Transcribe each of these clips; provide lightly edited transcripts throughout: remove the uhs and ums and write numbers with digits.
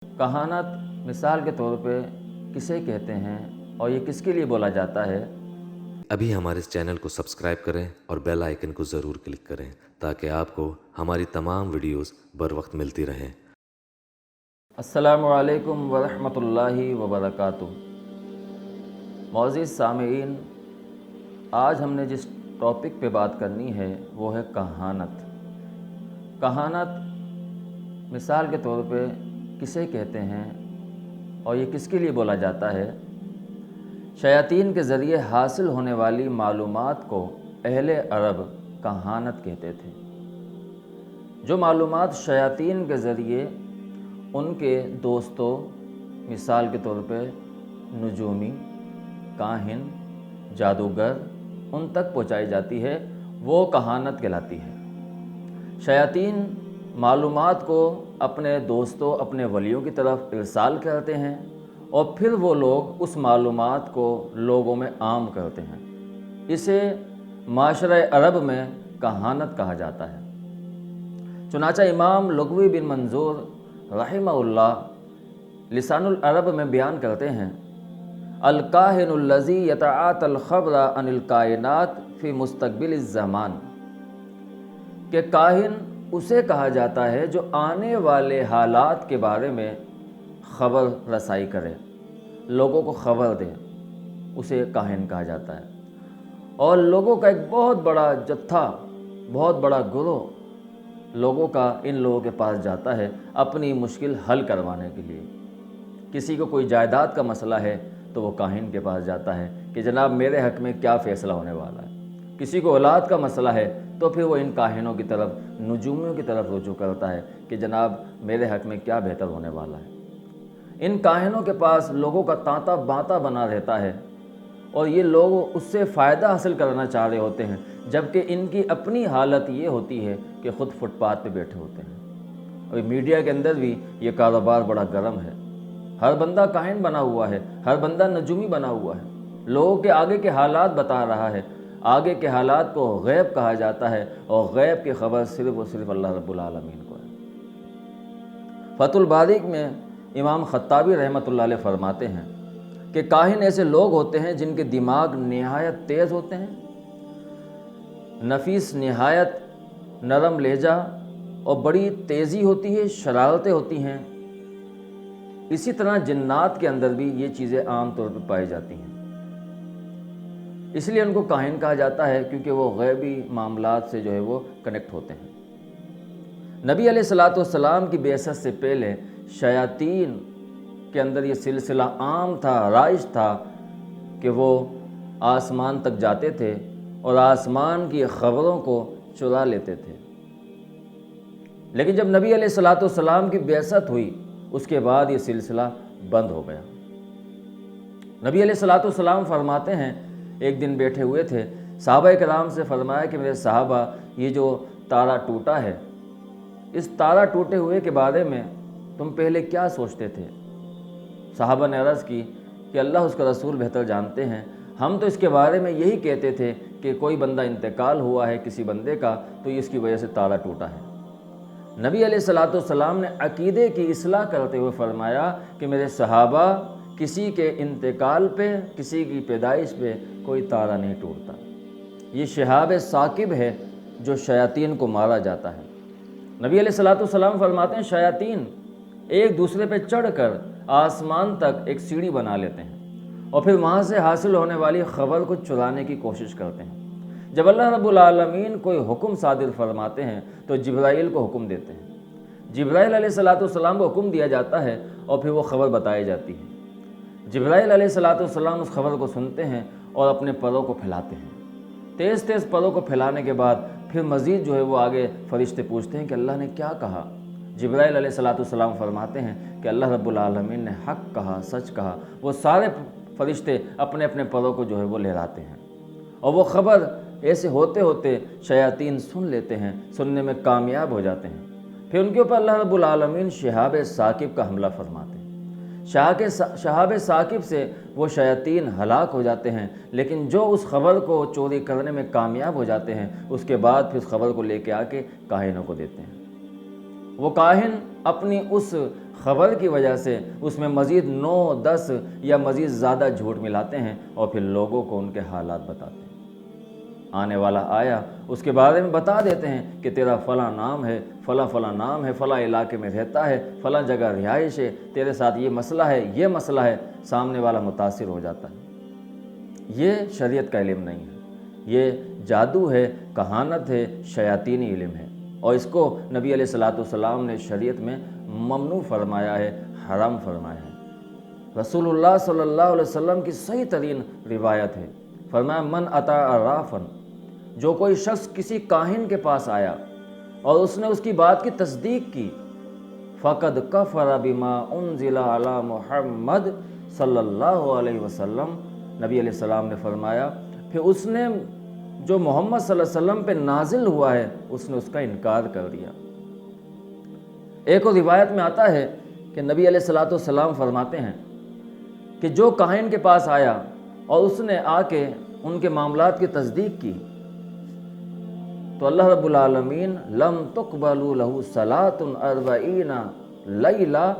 कहानत मिसाल के तौर पे किसे कहते हैं और ये किसके लिए बोला जाता है। अभी हमारे इस चैनल को सब्सक्राइब करें और बेल आइकन को ज़रूर क्लिक करें ताकि आपको हमारी तमाम वीडियोस बर वक्त मिलती रहें। अस्सलामु अलैकुम वरहमतुल्लाहि वबरकातुहू। मौज़ीज़ सामीईन, आज हमने जिस टॉपिक पे बात करनी है वो है कहानत। कहानत मिसाल के तौर पे किसे कहते हैं और ये किसके लिए बोला जाता है। शयातीन के ज़रिए हासिल होने वाली मालूमात को अहले अरब कहानत कहते थे। जो मालूमात शयातीन के ज़रिए उनके दोस्तों, मिसाल के तौर पे नजूमी, काहिन, जादूगर, उन तक पहुंचाई जाती है, वो कहानत कहलाती है। शयातीन मालूमात को अपने दोस्तों, अपने वलियों की तरफ इरसाल करते हैं और फिर वो लोग उस मालूमात को लोगों में आम करते हैं। इसे माशरे अरब में कहानत कहा जाता है। चुनाचा इमाम लुग़वी बिन मंजूर रहिमहुल्लाह लिसानुल अरब में बयान करते हैं, अल काहिनुल्लज़ी यतआतल ख़बर अनिल कायनात फ़ी मुस्तक़बिलिज़ ज़मान, कि काहिन उसे कहा जाता है जो आने वाले हालात के बारे में ख़बर रसाई करे, लोगों को ख़बर दे, उसे काहिन कहा जाता है। और लोगों का एक बहुत बड़ा जत्था, बहुत बड़ा गिरोह लोगों का इन लोगों के पास जाता है अपनी मुश्किल हल करवाने के लिए। किसी को कोई जायदाद का मसला है तो वो काहिन के पास जाता है कि जनाब मेरे हक़ में क्या फ़ैसला होने वाला है। किसी को औलाद का मसला है तो फिर वो इन काहिनों की तरफ, नजूमियों की तरफ रुजू करता है कि जनाब मेरे हक़ में क्या बेहतर होने वाला है। इन काहिनों के पास लोगों का तांता बांता बना रहता है और ये लोग उससे फ़ायदा हासिल करना चाह रहे होते हैं, जबकि इनकी अपनी हालत ये होती है कि ख़ुद फुटपाथ पे बैठे होते हैं। और मीडिया के अंदर भी ये कारोबार बड़ा गर्म है। हर बंदा काहिन बना हुआ है, हर बंदा नजूमी बना हुआ है, लोगों के आगे के हालात बता रहा है। आगे के हालात को गैब कहा जाता है और गैब की खबर सिर्फ़ और सिर्फ अल्लाह रब्बुल आलमीन को है। फतुल बारिक में इमाम खत्ताबी रहमतुल्लाह अलैह फरमाते हैं कि काहिन ऐसे लोग होते हैं जिनके दिमाग निहायत तेज़ होते हैं, नफीस निहायत नरम लहजा और बड़ी तेज़ी होती है, शरारतें होती हैं। इसी तरह जिन्नात के अंदर भी ये चीज़ें आम तौर पर पाई जाती हैं। इसलिए उनको काहिन कहा जाता है क्योंकि वो गैबी मामलात से जो है वो कनेक्ट होते हैं। नबी अलैहिस्सलाम की बेअसत से पहले शयातीन के अंदर ये सिलसिला आम था, राइज था कि वो आसमान तक जाते थे और आसमान की ख़बरों को चुरा लेते थे। लेकिन जब नबी अलैहिस्सलाम की बेअसत हुई उसके बाद ये सिलसिला बंद हो गया। नबी अलैहिस्सलाम फरमाते हैं, एक दिन बैठे हुए थे, सहाबा किराम से फरमाया कि मेरे सहाबा, ये जो तारा टूटा है, इस तारा टूटे हुए के बारे में तुम पहले क्या सोचते थे। सहाबा ने अर्ज़ की कि अल्लाह उसका रसूल बेहतर जानते हैं, हम तो इसके बारे में यही कहते थे कि कोई बंदा इंतकाल हुआ है किसी बंदे का तो इसकी वजह से तारा टूटा है। नबी अलैहिस्सलाम ने अकीदे की इस्लाह करते हुए फरमाया कि मेरे सहाबा, किसी के इंतकाल पे, किसी की पैदाइश पे कोई तारा नहीं टूटता। ये शिहाब साकिब है जो शयातीन को मारा जाता है। नबी अलैहिस्सलाम फरमाते हैं, शयातीन एक दूसरे पे चढ़कर आसमान तक एक सीढ़ी बना लेते हैं और फिर वहाँ से हासिल होने वाली ख़बर को चुराने की कोशिश करते हैं। जब अल्लाह रब्बुल आलमीन कोई हुक्म सादिर फरमाते हैं तो जिब्राइल को हुक्म देते हैं। जिब्राइल अलैहिस्सलाम को हुक्म दिया जाता है और फिर वो ख़बर बताई जाती है। जिब्राइल अलैहिस्सलाम उस ख़बर को सुनते हैं और अपने परों को फैलाते हैं। तेज़ तेज़ परों को फैलाने के बाद फिर मज़ीद जो है वो आगे फ़रिश्ते पूछते हैं कि अल्लाह ने क्या कहा। जिब्राइल अलैहिस्सलाम फरमाते हैं कि अल्लाह रब्बुल आलमीन ने हक़ कहा, सच कहा। वो सारे फ़रिश्ते अपने अपने परों को जो है वो लहराते हैं और वो ख़बर ऐसे होते होते शयातीन सुन लेते हैं, सुनने में कामयाब हो जाते हैं। फिर उनके ऊपर अल्लाह रब्बुल आलमीन शिहाब साकिब का हमला फरमाते हैं। शहाब साकिब से वो शयातीन हलाक हो जाते हैं, लेकिन जो उस ख़बर को चोरी करने में कामयाब हो जाते हैं उसके बाद फिर उस ख़बर को लेके आके काहिनों को देते हैं। وہ کاہن اپنی اس خبر کی وجہ سے اس میں مزید 9-10 یا مزید زیادہ جھوٹ ملاتے ہیں اور پھر لوگوں کو ان کے حالات بتاتے ہیں۔ آنے والا آیا اس کے بارے میں بتا دیتے ہیں کہ تیرا فلاں نام ہے، فلاں نام ہے، فلاں علاقے میں رہتا ہے، فلاں جگہ رہائش ہے، تیرے ساتھ یہ مسئلہ ہے، یہ مسئلہ ہے، سامنے والا متاثر ہو جاتا ہے۔ یہ شریعت کا علم نہیں ہے، یہ جادو ہے، کہانت ہے، شیاطینی علم ہے، اور اس کو نبی علیہ الصلوۃ والسلام نے شریعت میں ممنوع فرمایا ہے، حرام فرمایا ہے۔ رسول اللہ صلی اللہ علیہ وسلم کی صحیح ترین روایت ہے، فرمایا من اتی عرافا، جو کوئی شخص کسی کاہن کے پاس آیا اور اس نے اس کی بات کی تصدیق کی، فقد کفر بما انزل علی محمد صلی اللہ علیہ وسلم، نبی علیہ السلام نے فرمایا پھر اس نے جو محمد صلی اللہ علیہ وسلم پہ نازل ہوا ہے اس نے اس کا انکار کر دیا۔ ایک اور روایت میں آتا ہے کہ نبی علیہ الصلوۃ والسلام فرماتے ہیں کہ جو کاہن کے پاس آیا اور اس نے آ کے ان کے معاملات کی تصدیق کی تو اللہ رب العالمین لم تقبل له صلاۃ 40 لیلہ،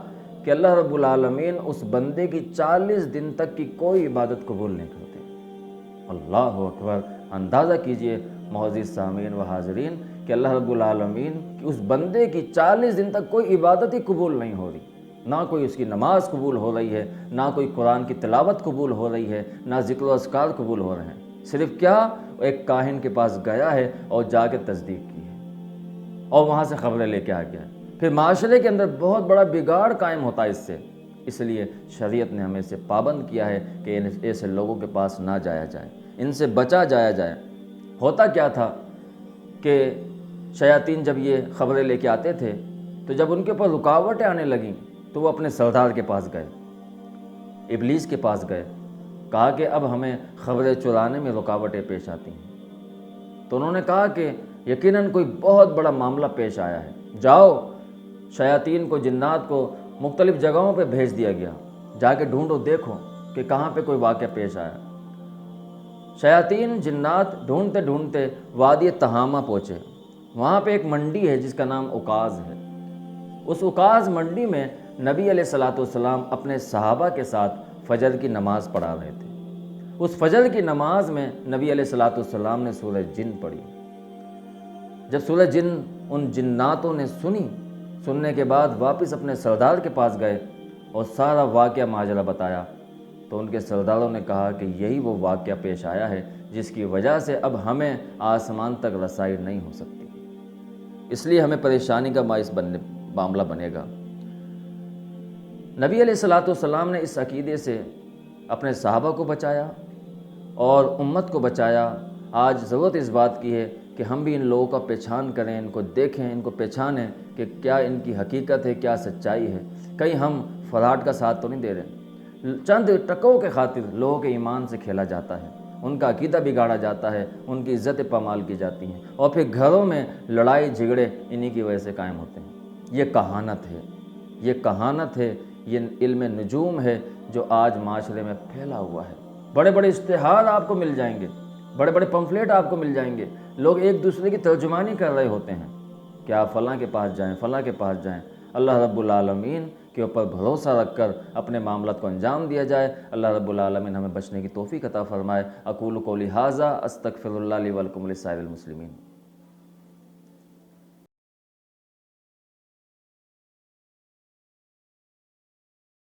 کہ اللہ رب العالمین اس بندے کی 40 دن تک کی کوئی عبادت قبول نہیں کرتے۔ اللہ اکبر! اندازہ کیجئے معزز سامعین و حاضرین کہ اللہ رب العالمین کی اس بندے کی 40 دن تک کوئی عبادت ہی قبول نہیں ہو رہی، نہ کوئی اس کی نماز قبول ہو رہی ہے، نہ کوئی قرآن کی تلاوت قبول ہو رہی ہے، نہ ذکر و اذکار قبول ہو رہے ہیں۔ صرف کیا ایک کاہن کے پاس گیا ہے اور جا کے تصدیق کی ہے اور وہاں سے خبریں لے کے آ گیا ہے۔ پھر معاشرے کے اندر بہت بڑا بگاڑ قائم ہوتا ہے اس سے، اس لیے شریعت نے ہمیں سے پابند کیا ہے کہ ایسے لوگوں کے پاس نہ جایا جائے، ان سے بچا جایا جائے۔ ہوتا کیا تھا کہ شیاطین جب یہ خبریں لے کے آتے تھے تو جب ان کے اوپر رکاوٹیں آنے لگیں تو وہ اپنے سردار کے پاس گئے، ابلیس کے پاس گئے، کہا کہ اب ہمیں خبریں چرانے میں رکاوٹیں پیش آتی ہیں۔ تو انہوں نے کہا کہ یقیناً کوئی بہت بڑا معاملہ پیش آیا ہے، جاؤ شیاطین کو، جنات کو مختلف جگہوں پہ بھیج دیا گیا، جا کے ڈھونڈو، دیکھو کہ کہاں پہ کوئی واقعہ پیش آیا۔ شیاطین جنات ڈھونڈتے ڈھونڈتے وادی تہامہ پہنچے، وہاں پہ ایک منڈی ہے جس کا نام عکاظ ہے۔ اس عکاظ منڈی میں نبی علیہ الصلوۃ والسلام اپنے صحابہ کے ساتھ فجر کی نماز پڑھا رہے تھے۔ اس فجر کی نماز میں نبی علیہ الصلوۃ والسلام نے سورہ جن پڑھی۔ جب سورہ جن ان جناتوں نے سننے کے بعد واپس اپنے سردار کے پاس گئے اور سارا واقعہ ماجرا بتایا تو ان کے سرداروں نے کہا کہ یہی وہ واقعہ پیش آیا ہے جس کی وجہ سے اب ہمیں آسمان تک رسائی نہیں ہو سکتی، اس لیے ہمیں پریشانی کا باعث معاملہ بنے گا۔ نبی علیہ الصلوۃ والسلام نے اس عقیدے سے اپنے صحابہ کو بچایا اور امت کو بچایا۔ آج ضرورت اس بات کی ہے کہ ہم بھی ان لوگوں کا پہچان کریں، ان کو دیکھیں، ان کو پہچانیں کہ کیا ان کی حقیقت ہے، کیا سچائی ہے۔ کہیں ہم فراڈ کا ساتھ تو نہیں دے رہے، چند ٹکوں کے خاطر لوگوں کے ایمان سے کھیلا جاتا ہے، ان کا عقیدہ بگاڑا جاتا ہے، ان کی عزت پامال کی جاتی ہیں، اور پھر گھروں میں لڑائی جھگڑے انہی کی وجہ سے قائم ہوتے ہیں۔ یہ کہانت ہے، یہ کہانت ہے، یہ علم نجوم ہے جو آج معاشرے میں پھیلا ہوا ہے۔ بڑے بڑے اشتہار آپ کو مل جائیں گے، بڑے بڑے پمفلیٹ آپ کو مل جائیں گے، لوگ ایک دوسرے کی ترجمانی کر رہے ہوتے ہیں کہ آپ فلاں کے پاس جائیں، فلاں کے پاس جائیں۔ اللہ رب العالمین کے اوپر بھروسہ رکھ کر اپنے معاملات کو انجام دیا جائے۔ اللہ رب العالمین ہمیں بچنے کی توفیق عطا فرمائے۔ اقول قولی ھذا استغفر اللہ لی ولکم ولسائر المسلمین۔